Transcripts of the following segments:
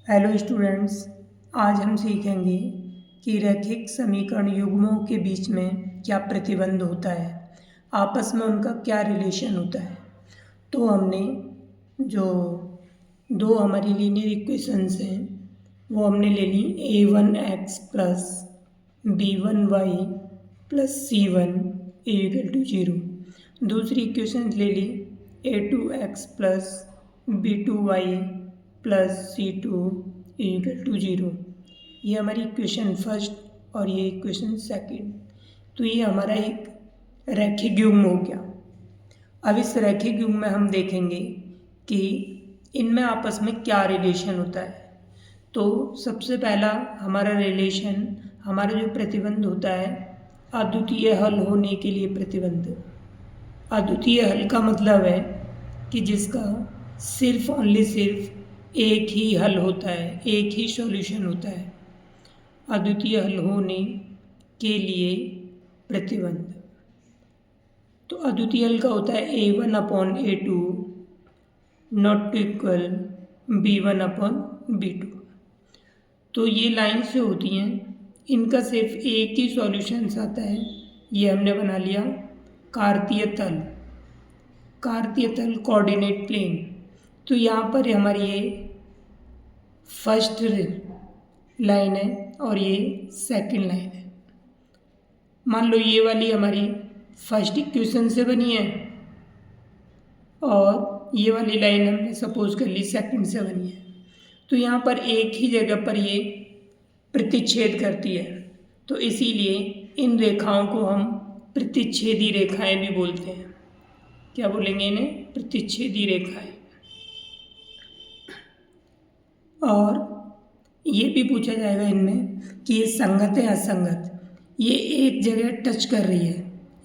Hello students, आज हम सीखेंगे कि रैखिक समीकरण युग्मों के बीच में क्या प्रतिबंध होता है, आपस में उनका क्या रिलेशन होता है। तो हमने जो दो हमारी लीनियर इक्वेशंस हैं वो हमने ले ली a1x plus b1y plus c1 equal to 0। दूसरी इक्वेशन ले ली a2x plus b2y plus c2 equal to 0। ये हमारी इक्वेशन फर्स्ट और ये इक्वेशन सेकंड। तो ये हमारा एक रैखिक युग्म हो गया। अब इस रैखिक युग्म में हम देखेंगे कि इनमें आपस में क्या रिलेशन होता है। तो सबसे पहला हमारा रिलेशन, हमारा जो प्रतिबंध होता है अद्वितीय हल होने के लिए प्रतिबंध। अद्वितीय हल का मतलब है कि जिसका सिर्फ सिर्फ एक ही हल होता है, एक ही सॉल्यूशन होता है। अद्वितीय हल होने के लिए प्रतिबंध। तो अद्वितीय हल का होता है a1/a2 नॉट इक्वल b1/b2। तो ये लाइन से होती हैं, इनका सिर्फ एक ही सॉल्यूशंस आता है। ये हमने बना लिया कार्तीय तल, कार्तीय तल कोऑर्डिनेट प्लेन। तो यहाँ पर हमारी ये फर्स्ट लाइन है और ये सेकंड लाइन है। मान लो ये वाली हमारी फर्स्ट इक्वेशन से बनी है और ये वाली लाइन हमने सपोज कर ली सेकंड से बनी है। तो यहाँ पर एक ही जगह पर ये प्रतिच्छेद करती है, तो इसीलिए इन रेखाओं को हम प्रतिच्छेदी रेखाएं भी बोलते हैं। क्या बोलेंगे इन्हें? प्रतिच्छेदी रेखाएं। और ये भी पूछा जाएगा इनमें कि ये संगत है असंगत। ये एक जगह टच कर रही है,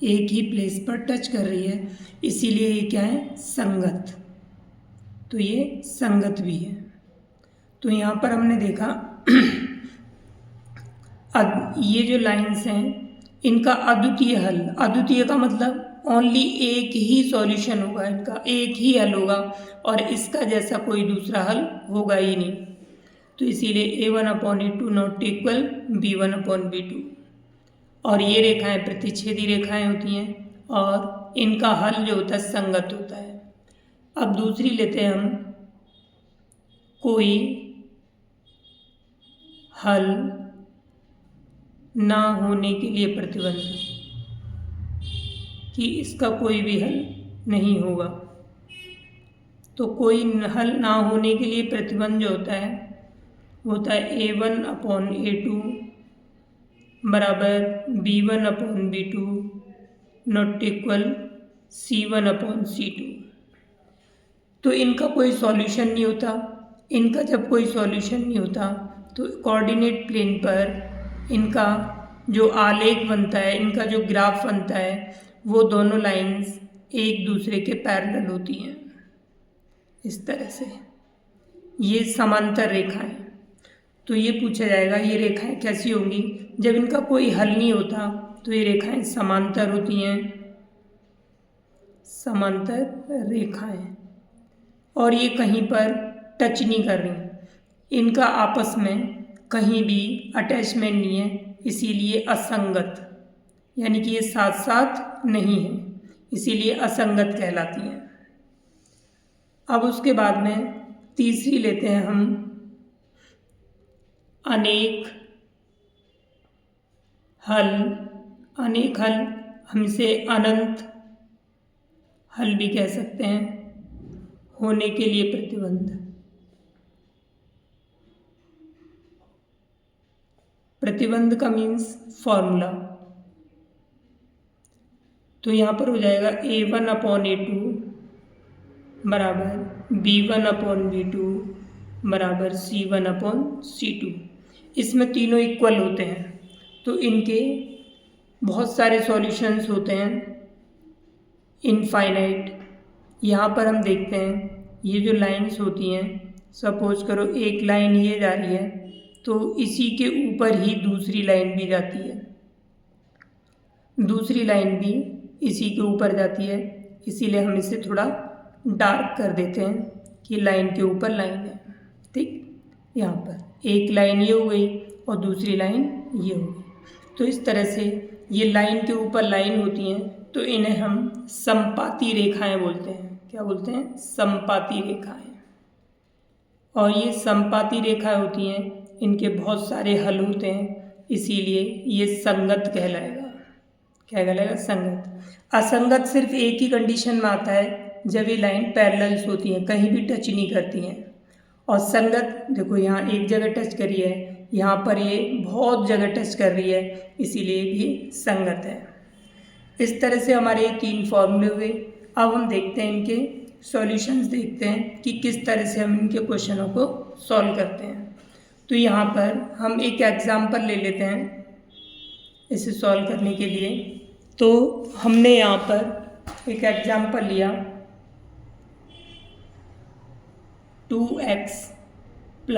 एक ही प्लेस पर टच कर रही है, इसीलिए ये क्या है? संगत। तो ये संगत भी है। तो यहाँ पर हमने देखा ये जो लाइंस हैं इनका अद्वितीय हल, अद्वितीय का मतलब ओनली एक ही सॉल्यूशन होगा, इनका एक ही हल होगा और इसका जैसा कोई दूसरा हल होगा ही नहीं। तो इसीलिए a1/a2 नॉट इक्वल b1/b2। और ये रेखाएं प्रतिच्छेदी रेखाएं होती हैं और इनका हल जो होता है संगत होता है। अब दूसरी लेते हैं हम, कोई हल ना होने के लिए प्रतिबंध, कि इसका कोई भी हल नहीं होगा। तो कोई हल ना होने के लिए प्रतिबंध जो होता है वो होता है a1/a2 बराबर b1/b2 नॉट इक्वल c1/c2। तो इनका कोई सॉल्यूशन नहीं होता। इनका जब कोई सॉल्यूशन नहीं होता तो कोऑर्डिनेट प्लेन पर इनका जो आलेख बनता है, इनका जो ग्राफ बनता है, वो दोनों लाइंस एक दूसरे के पैरेलल होती हैं इस तरह से। ये समांतर रेखाएं। तो ये पूछा जाएगा ये रेखाएं कैसी होंगी? जब इनका कोई हल नहीं होता तो ये रेखाएं समांतर होती हैं, समांतर रेखाएं। और ये कहीं पर टच नहीं कर रही, इनका आपस में कहीं भी अटैचमेंट नहीं है, इसीलिए असंगत, यानी कि ये साथ साथ नहीं है, इसीलिए असंगत कहलाती हैं। अब उसके बाद में तीसरी लेते हैं हम, अनेक हल। अनेक हल, हम इसे अनंत हल भी कह सकते हैं, होने के लिए प्रतिबंध। प्रतिबंध का मीन्स फॉर्मूला। तो यहाँ पर हो जाएगा a1/a2 बराबर b1/b2 बराबर c1/c2। इसमें तीनों इक्वल होते हैं तो इनके बहुत सारे सॉल्यूशंस होते हैं, इनफाइनाइट। यहाँ पर हम देखते हैं ये जो लाइंस होती हैं, सपोज करो एक लाइन ये जा रही है तो इसी के ऊपर ही दूसरी लाइन भी जाती है, दूसरी लाइन भी इसी के ऊपर जाती है, इसीलिए हम इसे थोड़ा डार्क कर देते हैं कि लाइन के ऊपर लाइन है। ठीक, यहाँ पर एक लाइन ये हो गई और दूसरी लाइन ये हो गई। तो इस तरह से ये लाइन के ऊपर लाइन होती हैं, तो इन्हें हम समपाती रेखाएं बोलते हैं। क्या बोलते हैं? समपाती रेखाएं। और ये समपाती रेखाएं होती हैं, इनके बहुत सारे हल होते हैं, इसीलिए ये संगत कहलाएगा। क्या कहलाएगा? संगत। असंगत सिर्फ एक ही कंडीशन में आता है, जब ये लाइन पैरेलल्स होती हैं, कहीं भी टच नहीं करती हैं। और संगत देखो यहाँ एक जगह टच करी है, यहाँ पर ये बहुत जगह टच कर रही है, इसीलिए ये संगत है। इस तरह से हमारे ये 3 फॉर्मूले हुए। अब हम देखते हैं इनके सॉल्यूशंस, देखते हैं कि किस तरह से हम इनके क्वेश्चनों को सॉल्व करते हैं। तो यहाँ पर हम एक एग्जाम्पल ले लेते हैं इसे सॉल्व करने के लिए। तो हमने यहाँ पर एक एग्जाम्पल लिया, 2x +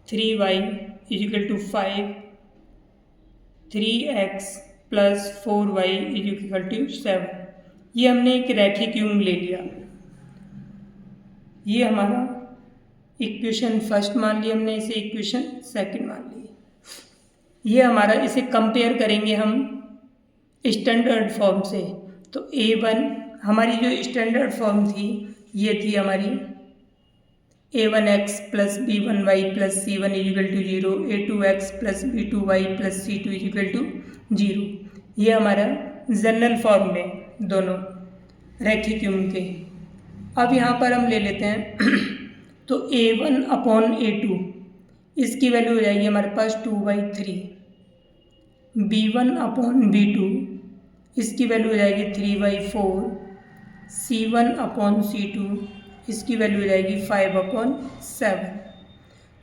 3y = 5, 3x + 4y = 7। ये हमने एक रैखिक युग्म ले लिया। ये हमारा इक्वेशन फर्स्ट मान लिया हमने, इसे इक्वेशन सेकंड मान ली। ये हमारा, इसे कंपेयर करेंगे हम स्टैंडर्ड फॉर्म से। तो A1 हमारी जो स्टैंडर्ड फॉर्म थी, ये थी हमारी A1x + B1y + C1 = 0, A2x + B2y + C2 = 0। ये हमारा जनरल फॉर्म में दोनों रैखिक युग्म के। अब यहाँ पर हम ले लेते हैं तो A1/A2 इसकी वैल्यू हो जाएगी हमारे पास 2/3, B1/B2 इसकी वैल्यू हो जाएगी 3/4, C1/C2 इसकी वैल्यू हो जाएगी 5/7।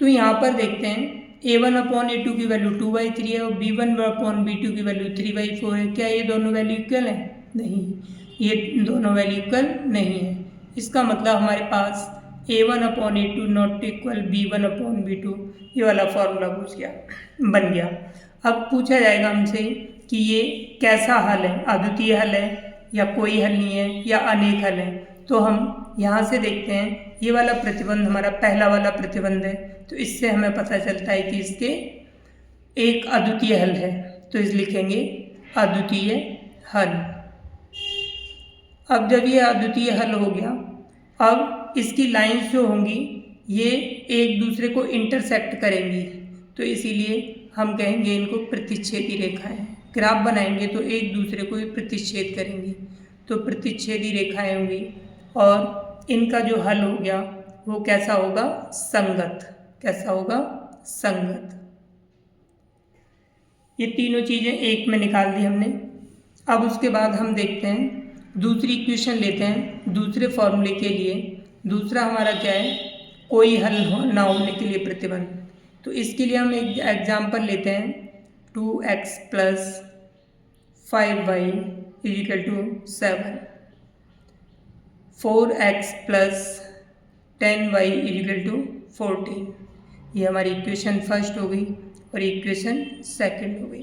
तो यहाँ पर देखते हैं A1/A2 की वैल्यू 2/3 है और B1/B2 की वैल्यू 3/4 है। क्या ये दोनों वैल्यू इक्वल है? नहीं, ये दोनों वैल्यू इक्वल नहीं है। इसका मतलब हमारे पास A1/A2 नॉट इक्वल B1/B2, ये वाला फॉर्मूला बन गया। अब पूछा जाएगा हमसे कि ये कैसा हल है, अद्वितीय हल है या कोई हल नहीं है या अनेक हल है। तो हम यहाँ से देखते हैं, ये वाला प्रतिबंध हमारा पहला वाला प्रतिबंध है, तो इससे हमें पता चलता है कि इसके एक अद्वितीय हल है। तो इस लिखेंगे अद्वितीय हल। अब जब ये अद्वितीय हल हो गया, अब इसकी लाइंस जो होंगी ये एक दूसरे को इंटरसेक्ट करेंगी, तो इसीलिए हम कहेंगे इनको प्रतिच्छेदी रेखाएं। ग्राफ बनाएंगे तो एक दूसरे को प्रतिच्छेद करेंगी, तो प्रतिच्छेदी रेखाएं होंगी और इनका जो हल हो गया वो कैसा होगा? संगत। कैसा होगा? संगत। ये तीनों चीज़ें एक में निकाल दी हमने। अब उसके बाद हम देखते हैं दूसरी इक्वेशन लेते हैं दूसरे फॉर्मूले के लिए। दूसरा हमारा क्या है? कोई हल ना होने के लिए प्रतिबंध। तो इसके लिए हम एक एग्जाम्पल लेते हैं, 2x + 5y = 7, 4x + 10y = 14। ये हमारी इक्वेशन फर्स्ट हो गई और इक्वेशन सेकंड हो गई।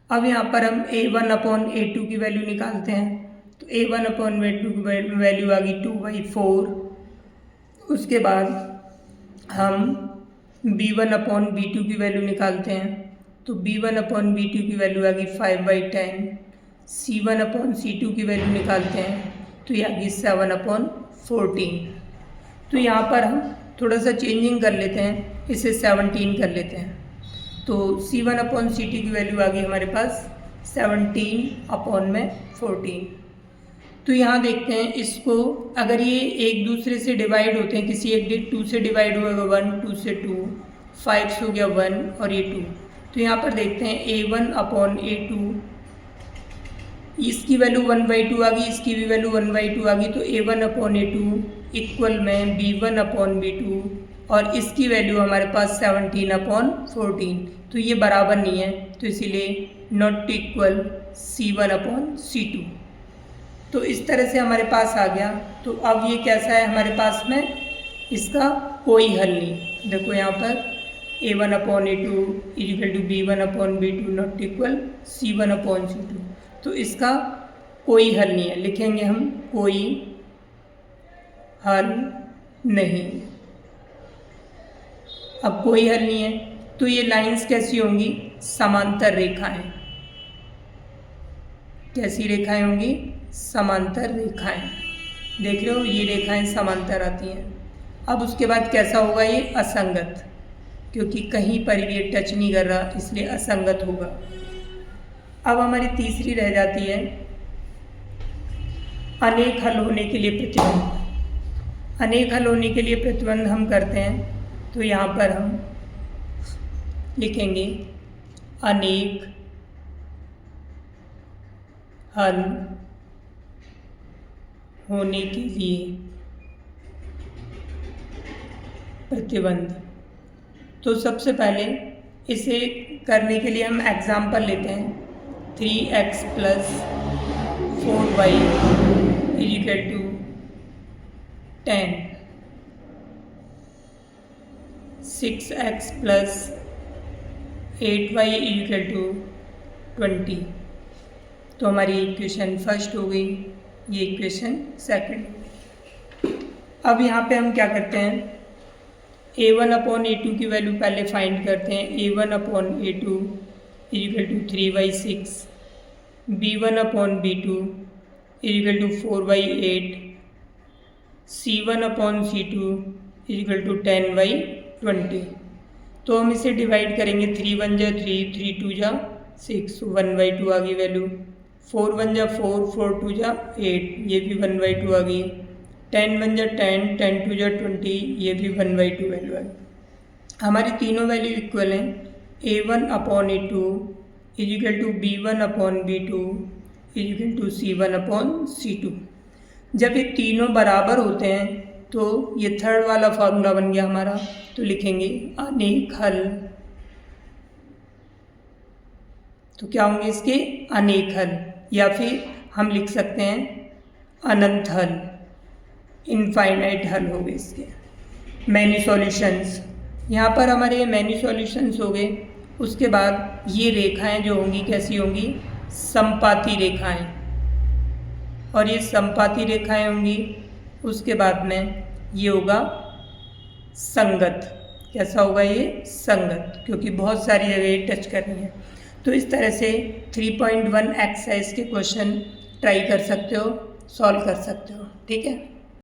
अब यहाँ पर हम A1/A2 की वैल्यू निकालते हैं। तो A1/A2 की वैल्यू आ गई 2/4। उसके बाद हम B1/B2 की वैल्यू निकालते हैं। तो B1/B2 की वैल्यू आ गई 5/10। C1/C2 की वैल्यू निकालते हैं तो ये आ गई 7/14। तो यहाँ पर हम थोड़ा सा चेंजिंग कर लेते हैं, इसे 17 कर लेते हैं। तो C1/C2 की वैल्यू आ गई हमारे पास 17/14। तो यहाँ देखते हैं इसको, अगर ये एक दूसरे से डिवाइड होते हैं, किसी एक 2 से डिवाइड होगा 1, 2 से 2, 5 से हो गया 1 और ये 2। तो यहाँ पर देखते हैं A1/A2 इसकी वैल्यू 1/2 आ गई, इसकी भी वैल्यू 1/2 आ गई। तो A1/A2 इक्वल में B1/B2 और इसकी वैल्यू हमारे पास 17/14। तो ये बराबर नहीं है, तो इसीलिए नॉट इक्वल C1/C2। तो इस तरह से हमारे पास आ गया। तो अब ये कैसा है हमारे पास में? इसका कोई हल नहीं। देखो यहाँ पर A1/A2 = B1/B2 not equal C1/C2। तो इसका कोई हल नहीं है, लिखेंगे हम कोई हल नहीं। अब कोई हल नहीं है, तो ये लाइंस कैसी होंगी? समांतर रेखाएं। कैसी रेखाएं होंगी? समांतर रेखाएं। देख रहे हो, ये रेखाएं समांतर आती हैं। अब उसके बाद कैसा होगा? ये असंगत, क्योंकि कहीं पर ये टच नहीं कर रहा, इसलिए असंगत होगा। अब हमारी तीसरी रह जाती है अनेक हल होने के लिए प्रतिबंध। अनेक हल होने के लिए प्रतिबंध हम करते हैं, तो यहाँ पर हम लिखेंगे अनेक हल होने के लिए प्रतिबंध। तो सबसे पहले इसे करने के लिए हम एग्जाम्पल लेते हैं। 3x + 4y = 10, 6x + 8y = 20। तो हमारी इक्वेशन फर्स्ट हो गई, ये इक्वेशन सेकंड। अब यहाँ पे हम क्या करते हैं? a1/a2 की वैल्यू पहले फाइंड करते हैं। a1/a2 = 3/6, b1/b2 = 4/8, c1/c2 = 10/20। तो हम इसे डिवाइड करेंगे। 3 1 जा 3, 3 2 जा 6, 1/2 आ गई वैल्यू। 4 1 जा 4, 4 2 जा 8, ये भी 1/2 आ गई। 10 1 जा 10, 10 2 जा 20, ये भी 1/2 वैल्यू आ गई। हमारी तीनों वैल्यू इक्वल हैं। a1/a2 = b1/b2 = c1/c2। जब ये तीनों बराबर होते हैं तो ये थर्ड वाला फार्मूला बन गया हमारा। तो लिखेंगे अनेक हल। तो क्या होंगे इसके? अनेक हल, या फिर हम लिख सकते हैं अनंत हल, इनफाइनाइट हल हो गए इसके। मैनी सॉल्यूशंस, यहाँ पर हमारे मैनी सॉल्यूशंस हो गए। उसके बाद ये रेखाएं जो होंगी कैसी होंगी? समपाती रेखाएं। और ये समपाती रेखाएं होंगी। उसके बाद में ये होगा संगत। कैसा होगा ये? संगत, क्योंकि बहुत सारी जगह टच कर रही है। तो इस तरह से 3.1 एक्सरसाइज के क्वेश्चन ट्राई कर सकते हो, सॉल्व कर सकते हो। ठीक है।